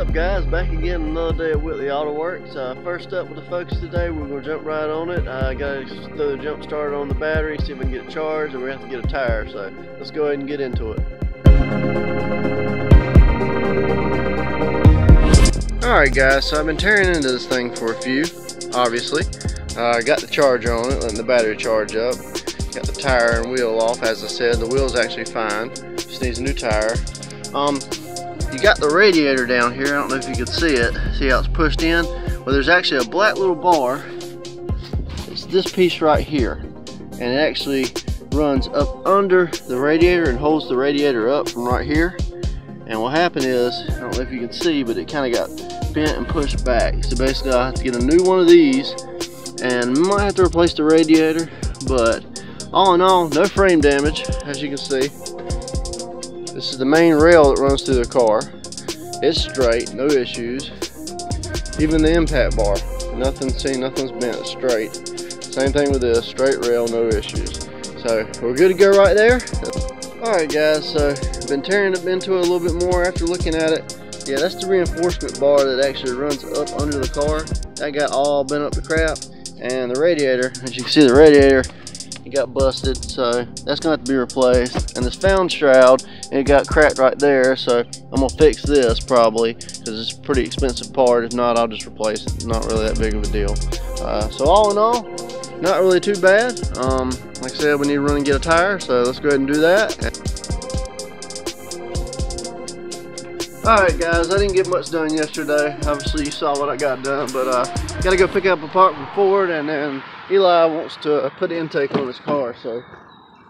up, guys? Back again another day at Whitley Auto Works. First up with the Focus today, we're going to jump right on it. I got to throw the jump starter on the battery, see if we can get it charged, and we have to get a tire. So let's go ahead and get into it. Alright guys, so I've been tearing into this thing for a few, obviously. I got the charger on it, letting the battery charge up. Got the tire and wheel off. As I said, the wheel's actually fine. Just needs a new tire. You got the radiator down here. I don't know if you can see it. See how it's pushed in? Well, there's actually a black little bar. It's this piece right here. And it actually runs up under the radiator and holds the radiator up from right here. And what happened is, I don't know if you can see, but it kind of got bent and pushed back. So basically I have to get a new one of these. And might have to replace the radiator. But all in all, no frame damage, as you can see. This is the main rail that runs through the car. It's straight, no issues. Even the impact bar, nothing's bent, it's straight. Same thing with this, straight rail, no issues. So we're good to go right there. Alright guys, so I've been tearing into it a little bit more after looking at it. Yeah, that's the reinforcement bar that actually runs up under the car. That got all bent up to crap. And the radiator, as you can see, the radiator, it got busted, so that's going to have to be replaced. And this found shroud, it got cracked right there, so I'm going to fix this probably, because it's a pretty expensive part. If not, I'll just replace it. Not really that big of a deal. So all in all, not really too bad. Like I said, we need to run and get a tire, so let's go ahead and do that. Alright guys, I didn't get much done yesterday. Obviously you saw what I got done, but got to go pick up a part from Ford, and then Eli wants to put the intake on his car. So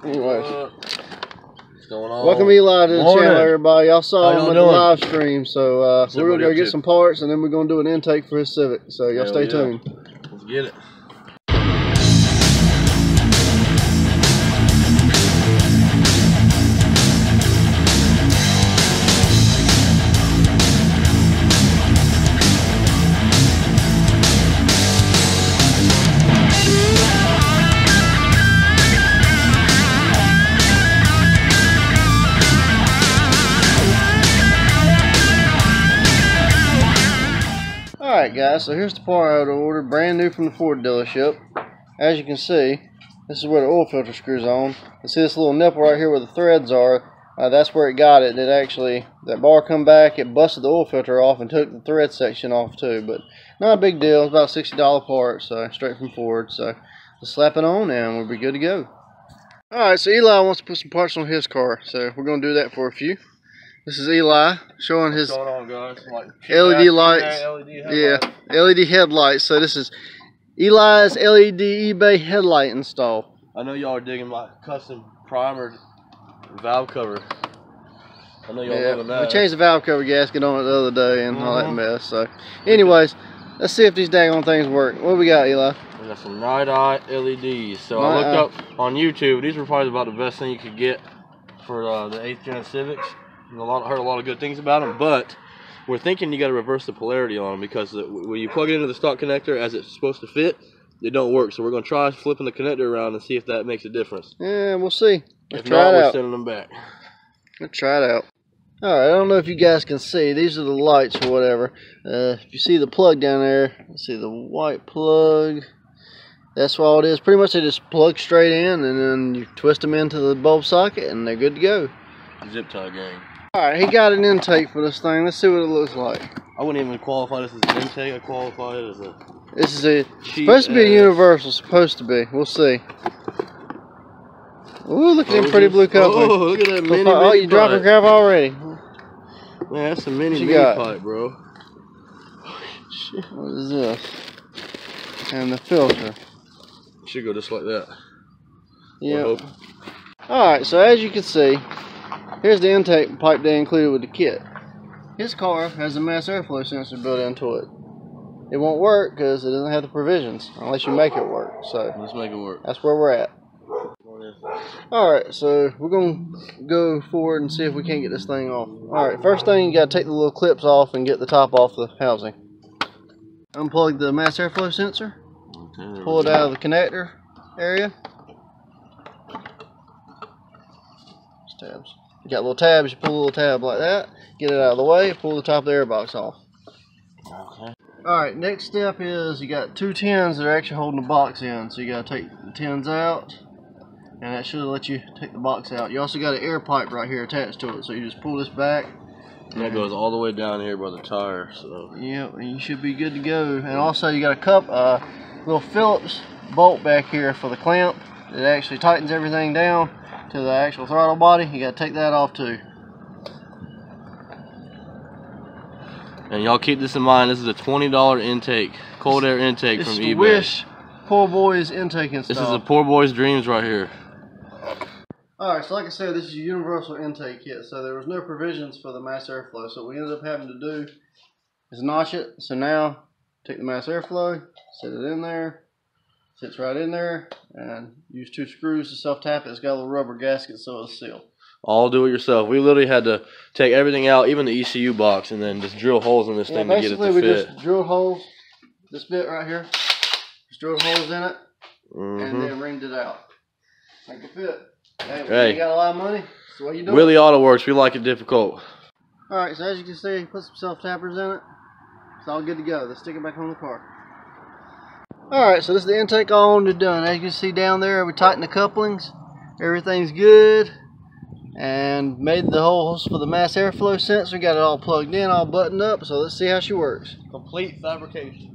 anyways, what's going on? Welcome Eli to the channel, everybody. Y'all saw him on the live stream, so we're going to go get some parts, and then we're going to do an intake for his Civic. So y'all stay tuned. Let's get it. Alright guys, so here's the part I had ordered, brand new from the Ford dealership. As you can see, this is where the oil filter screws on. You see this little nipple right here where the threads are, that's where it got it. It actually, that bar come back, it busted the oil filter off and took the thread section off too, but not a big deal. It's about a $60 part, so straight from Ford. So let's slap it on and we'll be good to go. Alright, so Eli wants to put some parts on his car, so we're going to do that for a few. This is Eli showing his LED lights. LED headlights. So this is Eli's LED eBay headlight install. I know y'all are digging my custom primer valve cover. I know y'all loving that. We changed the valve cover gasket on it the other day and all that mess. So, anyways, let's see if these daggone things work. What we got, Eli? We got some night eye LEDs. So I looked up on YouTube. These were probably about the best thing you could get for the 8th gen Civics. I heard a lot of good things about them, but we're thinking you got to reverse the polarity on them, because when you plug it into the stock connector as it's supposed to fit, it don't work. So we're going to try flipping the connector around and see if that makes a difference. Yeah, we'll see. If not, we're sending them back. Let's try it out. Alright, I don't know if you guys can see. These are the lights or whatever. If you see the plug down there, let's see the white plug. That's all it is. Pretty much they just plug straight in, and then you twist them into the bulb socket, and they're good to go. Zip tie gang. Alright, he got an intake for this thing. Let's see what it looks like. I wouldn't even qualify this as an intake. I qualify it as a... This is supposed to be a universal. Supposed to be. We'll see. Ooh, look at them pretty blue coupling. Oh, look at that mini Oh, you dropping crap already. Man, that's a mini pipe, bro. What is this? And the filter. Should go just like that. Yeah. Alright, so as you can see, here's the intake pipe they included with the kit. His car has a mass airflow sensor built into it. It won't work because it doesn't have the provisions unless you make it work. So let's make it work. That's where we're at. Alright, so we're going to go forward and see if we can't get this thing off. Alright, first thing, you got to take the little clips off and get the top off the housing. Unplug the mass airflow sensor. Okay, pull it out of the connector area. Tabs. You got little tabs, you pull a little tab like that, get it out of the way, pull the top of the air box off. Okay. Alright, next step is you got 2 tins that are actually holding the box in. So you got to take the tins out, and that should let you take the box out. You also got an air pipe right here attached to it, so you just pull this back. And that goes all the way down here by the tire. So yeah, and you should be good to go. And also you got a little Phillips bolt back here for the clamp. It actually tightens everything down to the actual throttle body. You got to take that off too. And y'all keep this in mind, this is a $20 intake, cold air intake from eBay. Wish Poor Boy's intake install. This is a poor boy's dreams right here. Alright, so like I said, this is a universal intake kit, so there was no provisions for the mass airflow. So what we ended up having to do is notch it. So now, take the mass airflow, set it in there, sits right in there, and use 2 screws to self-tap it. It's got a little rubber gasket so it's sealed. All do it yourself. We literally had to take everything out, even the ECU box, and then just drill holes in this thing to get it to fit. Basically, we just drilled holes, this bit right here, just drilled holes in it, and then ringed it out. Make it fit. Hey, you got a lot of money, so what you doing? WHITLEY Auto Works, we like it difficult. Alright, so as you can see, put some self-tappers in it. It's all good to go. Let's stick it back on the car. Alright, so this is the intake all on and done. As you can see down there, we tightened the couplings. Everything's good. And made the holes for the mass airflow sensor. Got it all plugged in, all buttoned up. So let's see how she works. Complete fabrication.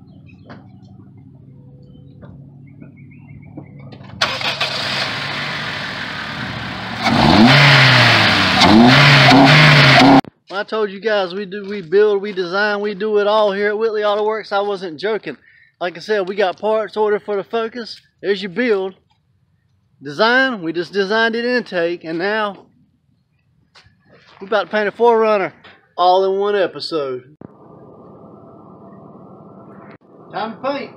When I told you guys we build, we design, we do it all here at WHITLEY Auto Works, I wasn't joking. Like I said, we got parts ordered for the Focus. There's your build. Design, we just designed it intake, and now we're about to paint a 4Runner all in one episode. Time to paint.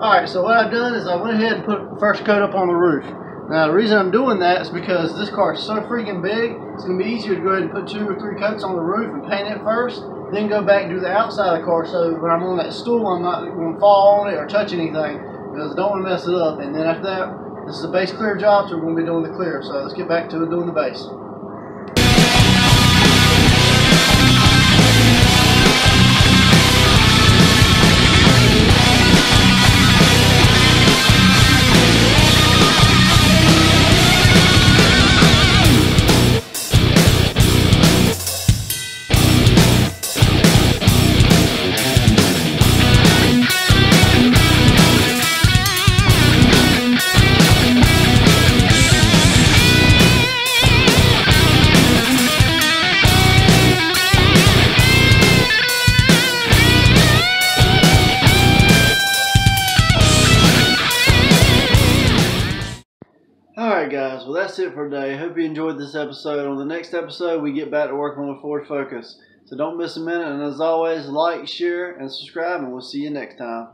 Alright, so what I've done is I went ahead and put the first coat up on the roof. Now the reason I'm doing that is because this car is so freaking big, it's going to be easier to go ahead and put 2 or 3 coats on the roof and paint it first, then go back and do the outside of the car, so when I'm on that stool I'm not going to fall on it or touch anything, because I don't want to mess it up. And then after that, this is a base clear job, so we're going to be doing the clear. So let's get back to doing the base. Alright guys, well that's it for today. I hope you enjoyed this episode. On the next episode we get back to working on the Ford Focus. So don't miss a minute, and as always, like, share, and subscribe, and we'll see you next time.